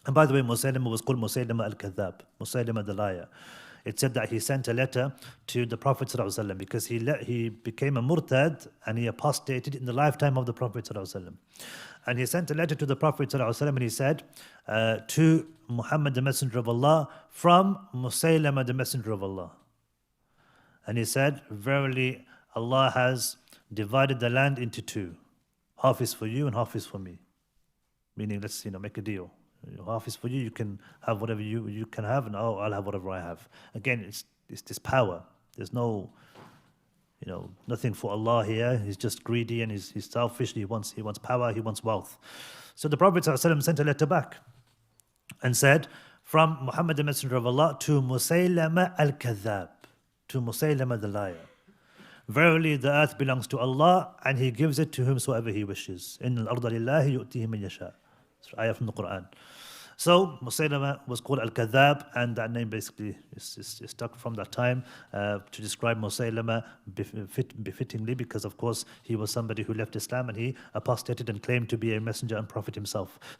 And by the way, Musaylima was called Musaylima Al-Kathab, Musaylima the liar. It said that he sent a letter to the Prophet ﷺ because he became a murtad and he apostated in the lifetime of the Prophet ﷺ. And he sent a letter to the Prophet ﷺ and he said, to Muhammad the Messenger of Allah from Musaylima the Messenger of Allah. And he said, verily Allah has divided the land into two. Half is for you and half is for me. Meaning, let's make a deal. Half is for you, you can have whatever you can have, and I'll have whatever I have. Again, it's this power. There's no, nothing for Allah here. He's just greedy and he's selfish. He wants power, he wants wealth. So the Prophet ﷺ sent a letter back and said, from Muhammad the Messenger of Allah to Musaylima Al-Kathab, to Musaylima the liar. Verily the earth belongs to Allah and He gives it to whomsoever He wishes. Inna al-arda lillahi yu'tihi man yasha. It's an ayah from the Quran. So Musaylima was called Al-Kadhab, and that name basically is stuck from that time to describe Musaylima befittingly, because of course he was somebody who left Islam and he apostated and claimed to be a messenger and prophet himself.